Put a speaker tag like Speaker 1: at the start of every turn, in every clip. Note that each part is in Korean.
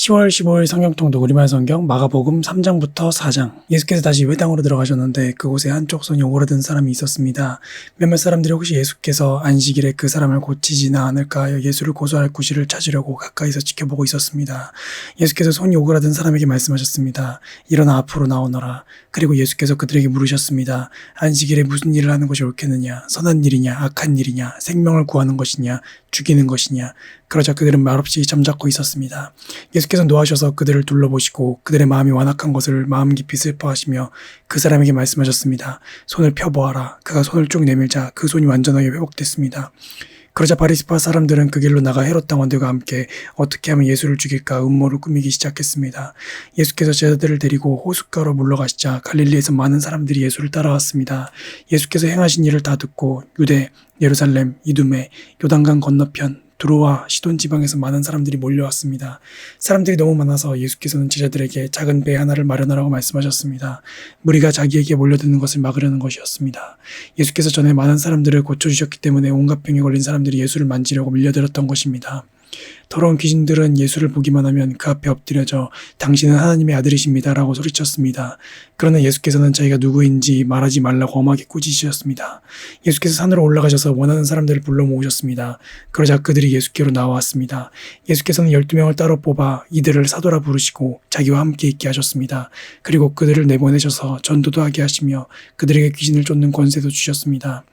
Speaker 1: 10월 15일 성경통독 우리말 성경 마가복음 3장부터 4장. 예수께서 다시 회당으로 들어가셨는데 그곳에 한쪽 손이 오그라든 사람이 있었습니다. 몇몇 사람들이 혹시 예수께서 안식일에 그 사람을 고치지나 않을까 하여 예수를 고소할 구실을 찾으려고 가까이서 지켜보고 있었습니다. 예수께서 손이 오그라든 사람에게 말씀하셨습니다. 일어나 앞으로 나오너라. 그리고 예수께서 그들에게 물으셨습니다. 안식일에 무슨 일을 하는 것이 옳겠느냐? 선한 일이냐? 악한 일이냐? 생명을 구하는 것이냐? 죽이는 것이냐? 그러자 그들은 말없이 잠자코 있었습니다. 예수께서 노하셔서 그들을 둘러보시고 그들의 마음이 완악한 것을 마음 깊이 슬퍼하시며 그 사람에게 말씀하셨습니다. 손을 펴보아라. 그가 손을 쭉 내밀자 그 손이 완전하게 회복됐습니다. 그러자 바리새파 사람들은 그 길로 나가 헤롯 당원들과 함께 어떻게 하면 예수를 죽일까 음모를 꾸미기 시작했습니다. 예수께서 제자들을 데리고 호숫가로 물러가시자 갈릴리에서 많은 사람들이 예수를 따라왔습니다. 예수께서 행하신 일을 다 듣고 유대, 예루살렘, 이두메, 요단강 건너편, 두로와 시돈 지방에서 많은 사람들이 몰려왔습니다. 사람들이 너무 많아서 예수께서는 제자들에게 작은 배 하나를 마련하라고 말씀하셨습니다. 무리가 자기에게 몰려드는 것을 막으려는 것이었습니다. 예수께서 전에 많은 사람들을 고쳐주셨기 때문에 온갖 병에 걸린 사람들이 예수를 만지려고 밀려들었던 것입니다. 더러운 귀신들은 예수를 보기만 하면 그 앞에 엎드려져 당신은 하나님의 아들이십니다 라고 소리쳤습니다. 그러나 예수께서는 자기가 누구인지 말하지 말라고 엄하게 꾸짖으셨습니다. 예수께서 산으로 올라가셔서 원하는 사람들을 불러 모으셨습니다. 그러자 그들이 예수께로 나왔습니다. 예수께서는 12명을 따로 뽑아 이들을 사도라 부르시고 자기와 함께 있게 하셨습니다. 그리고 그들을 내보내셔서 전도도 하게 하시며 그들에게 귀신을 쫓는 권세도 주셨습니다.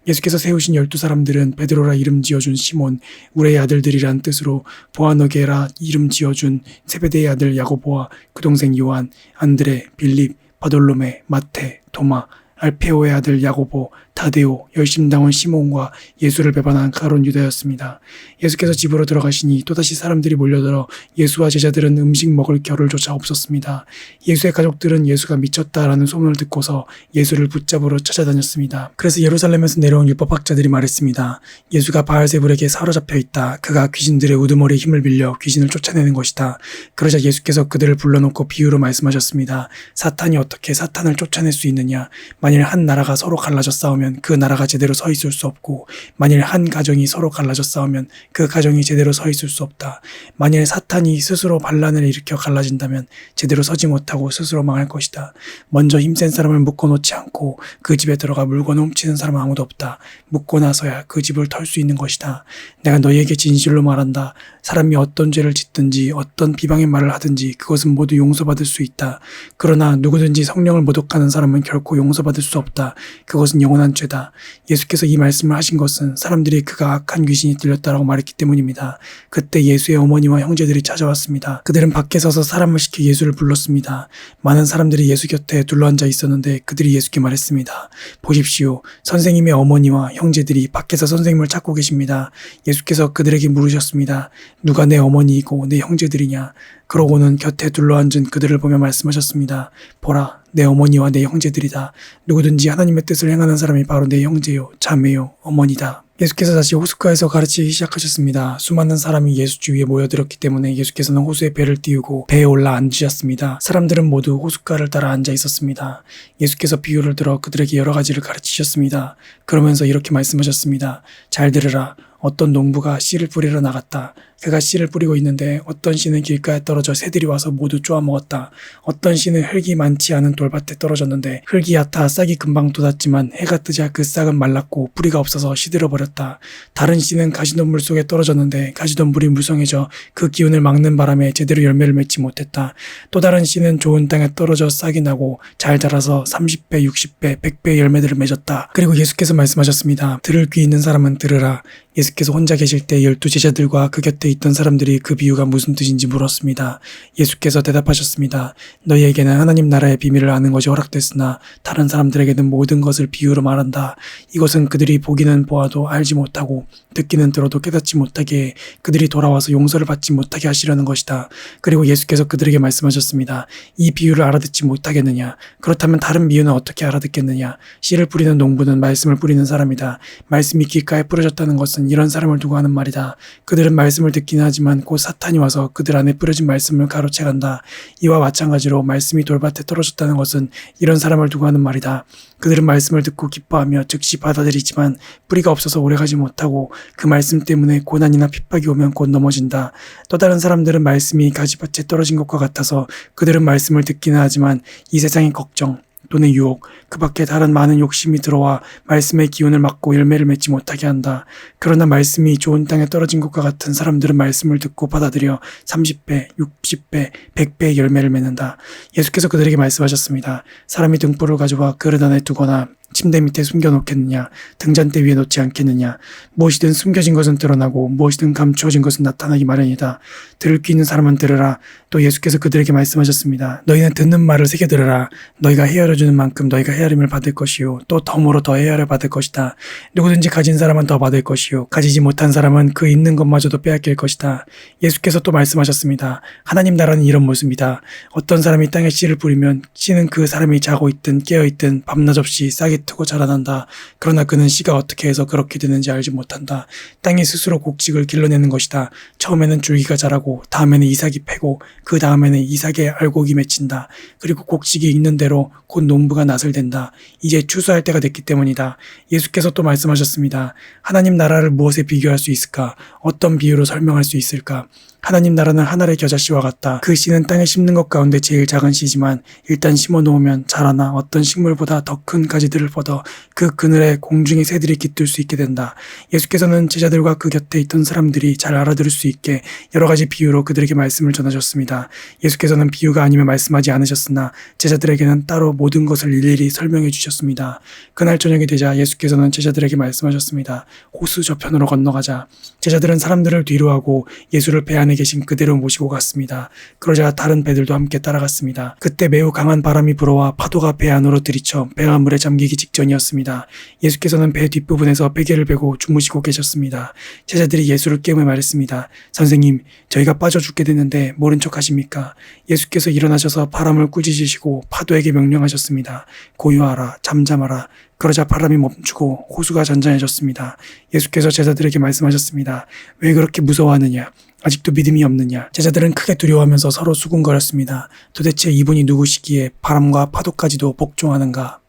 Speaker 1: 예수께서 세우신 12사람들은 베드로라 이름 지어준 시몬, 우레의 아들들이란 뜻으로 보아너게라 이름 지어준 세베대의 아들 야고보와 그 동생 요한, 안드레, 빌립, 바돌로메, 마테, 도마, 알페오의 아들 야고보, 다데오, 열심당원 시몬과 예수를 배반한 가룟 유다였습니다. 예수께서 집으로 들어가시니 또다시 사람들이 몰려들어 예수와 제자들은 음식 먹을 겨를조차 없었습니다. 예수의 가족들은 예수가 미쳤다라는 소문을 듣고서 예수를 붙잡으러 찾아다녔습니다. 그래서 예루살렘에서 내려온 율법학자들이 말했습니다. 예수가 바알세불에게 사로잡혀 있다. 그가 귀신들의 우두머리에 힘을 빌려 귀신을 쫓아내는 것이다. 그러자 예수께서 그들을 불러놓고 비유로 말씀하셨습니다. 사탄이 어떻게 사탄을 쫓아낼 수 있느냐? 만일 한 나라가 서로 갈라져 싸우면 그 나라가 제대로 서 있을 수 없고 만일 한 가정이 서로 갈라져 싸우면 그 가정이 제대로 서 있을 수 없다. 만일 사탄이 스스로 반란을 일으켜 갈라진다면 제대로 서지 못하고 스스로 망할 것이다. 먼저 힘센 사람을 묶어놓지 않고 그 집에 들어가 물건을 훔치는 사람은 아무도 없다. 묶고 나서야 그 집을 털 수 있는 것이다. 내가 너희에게 진실로 말한다. 사람이 어떤 죄를 짓든지 어떤 비방의 말을 하든지 그것은 모두 용서받을 수 있다. 그러나 누구든지 성령을 모독하는 사람은 결코 용서받을 수 없다. 그것은 영원한 죄다. 예수께서 이 말씀을 하신 것은 사람들이 그가 악한 귀신이 들렸다라고 말했기 때문입니다. 그때 예수의 어머니와 형제들이 찾아왔습니다. 그들은 밖에 서서 사람을 시켜 예수를 불렀습니다. 많은 사람들이 예수 곁에 둘러앉아 있었는데 그들이 예수께 말했습니다. 보십시오. 선생님의 어머니와 형제들이 밖에서 선생님을 찾고 계십니다. 예수께서 그들에게 물으셨습니다. 누가 내 어머니이고 내 형제들이냐? 그러고는 곁에 둘러앉은 그들을 보며 말씀하셨습니다. 보라, 내 어머니와 내 형제들이다. 누구든지 하나님의 뜻을 행하는 사람이 바로 내 형제요, 자매요, 어머니다. 예수께서 다시 호숫가에서 가르치기 시작하셨습니다. 수많은 사람이 예수 주위에 모여들었기 때문에 예수께서는 호수에 배를 띄우고 배에 올라 앉으셨습니다. 사람들은 모두 호숫가를 따라 앉아 있었습니다. 예수께서 비유를 들어 그들에게 여러 가지를 가르치셨습니다. 그러면서 이렇게 말씀하셨습니다. 잘 들으라. 어떤 농부가 씨를 뿌리러 나갔다. 그가 씨를 뿌리고 있는데 어떤 씨는 길가에 떨어져 새들이 와서 모두 쪼아먹었다. 어떤 씨는 흙이 많지 않은 돌밭에 떨어졌는데 흙이 얕아 싹이 금방 돋았지만 해가 뜨자 그 싹은 말랐고 뿌리가 없어서 시들어버렸다. 다른 씨는 가시덤불 속에 떨어졌는데 가시덤불이 무성해져 그 기운을 막는 바람에 제대로 열매를 맺지 못했다. 또 다른 씨는 좋은 땅에 떨어져 싹이 나고 잘 자라서 30배, 60배, 100배의 열매들을 맺었다. 그리고 예수께서 말씀하셨습니다. 들을 귀 있는 사람은 들으라. 예수께서 혼자 계실 때 12 제자들과 그 곁에 있던 사람들이 그 비유가 무슨 뜻인지 물었습니다. 예수께서 대답하셨습니다. 너희에게는 하나님 나라의 비밀을 아는 것이 허락됐으나 다른 사람들에게는 모든 것을 비유로 말한다. 이것은 그들이 보기는 보아도 알지 못하고 듣기는 들어도 깨닫지 못하게 해 그들이 돌아와서 용서를 받지 못하게 하시려는 것이다. 그리고 예수께서 그들에게 말씀하셨습니다. 이 비유를 알아듣지 못하겠느냐? 그렇다면 다른 비유는 어떻게 알아듣겠느냐? 씨를 뿌리는 농부는 말씀을 뿌리는 사람이다. 말씀이 길가에 뿌려졌다는 것은 것은 이런 사람을 두고 하는 말이다. 그들은 말씀을 듣기는 하지만 곧 사탄이 와서 그들 안에 뿌려진 말씀을 가로채간다. 이와 마찬가지로 말씀이 돌밭에 떨어졌다는 것은 이런 사람을 두고 하는 말이다. 그들은 말씀을 듣고 기뻐하며 즉시 받아들이지만 뿌리가 없어서 오래가지 못하고 그 말씀 때문에 고난이나 핍박이 오면 곧 넘어진다. 또 다른 사람들은 말씀이 가지밭에 떨어진 것과 같아서 그들은 말씀을 듣기는 하지만 이 세상의 걱정 또는 유혹, 그 밖에 다른 많은 욕심이 들어와 말씀의 기운을 막고 열매를 맺지 못하게 한다. 그러나 말씀이 좋은 땅에 떨어진 것과 같은 사람들은 말씀을 듣고 받아들여 30배, 60배, 100배의 열매를 맺는다. 예수께서 그들에게 말씀하셨습니다. 사람이 등불을 가져와 그릇 안에 두거나 침대 밑에 숨겨놓겠느냐, 등잔대 위에 놓지 않겠느냐. 무엇이든 숨겨진 것은 드러나고 무엇이든 감추어진 것은 나타나기 마련이다. 들을 귀 있는 사람은 들으라. 또 예수께서 그들에게 말씀하셨습니다. 너희는 듣는 말을 새겨 들으라. 너희가 헤아려주는 만큼 너희가 헤아림을 받을 것이요 또 덤으로 더 헤아려 받을 것이다. 누구든지 가진 사람은 더 받을 것이요 가지지 못한 사람은 그 있는 것마저도 빼앗길 것이다. 예수께서 또 말씀하셨습니다. 하나님 나라는 이런 모습이다. 어떤 사람이 땅에 씨를 뿌리면 씨는 그 사람이 자고 있든 깨어 있든 밤낮 없이 싹이 트고 자라난다. 그러나 그는 씨가 어떻게 해서 그렇게 되는지 알지 못한다. 땅이 스스로 곡식을 길러내는 것이다. 처음에는 줄기가 자라고 다음에는 이삭이 패고 그 다음에는 이삭의 알곡이 맺힌다. 그리고 곡식이 익는 대로 곧 농부가 낫을 댄다. 이제 추수할 때가 됐기 때문이다. 예수께서 또 말씀하셨습니다. 하나님 나라를 무엇에 비교할 수 있을까? 어떤 비유로 설명할 수 있을까? 하나님 나라는 한 알의 겨자씨와 같다. 그 씨는 땅에 심는 것 가운데 제일 작은 씨지만 일단 심어 놓으면 자라나 어떤 식물보다 더 큰 가지들을 뻗어 그 그늘에 공중의 새들이 깃들 수 있게 된다. 예수께서는 제자들과 그 곁에 있던 사람들이 잘 알아들을 수 있게 여러 가지 비유로 그들에게 말씀을 전하셨습니다. 예수께서는 비유가 아니면 말씀하지 않으셨으나 제자들에게는 따로 모든 것을 일일이 설명해 주셨습니다. 그날 저녁이 되자 예수께서는 제자들에게 말씀하셨습니다. 호수 저편으로 건너가자. 제자들은 사람들을 뒤로하고 예수를 배 안에 계신 그대로 모시고 갔습니다. 그러자 다른 배들도 함께 따라갔습니다. 그때 매우 강한 바람이 불어와 파도가 배 안으로 들이쳐 배가 물에 잠기기 직전이었습니다. 예수께서는 배 뒷부분에서 베개를 베고 주무시고 계셨습니다. 제자들이 예수를 깨우며 말했습니다. 선생님, 저희가 빠져 죽게 됐는데 모른 척 하십니까? 예수께서 일어나셔서 바람을 꾸짖으시고 파도에게 명령하셨습니다. 고요하라, 잠잠하라. 그러자 바람이 멈추고 호수가 잔잔해졌습니다. 예수께서 제자들에게 말씀하셨습니다. 왜 그렇게 무서워하느냐? 아직도 믿음이 없느냐? 제자들은 크게 두려워하면서 서로 수군거렸습니다. 도대체 이분이 누구시기에 바람과 파도까지도 복종하는가?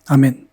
Speaker 1: 아멘.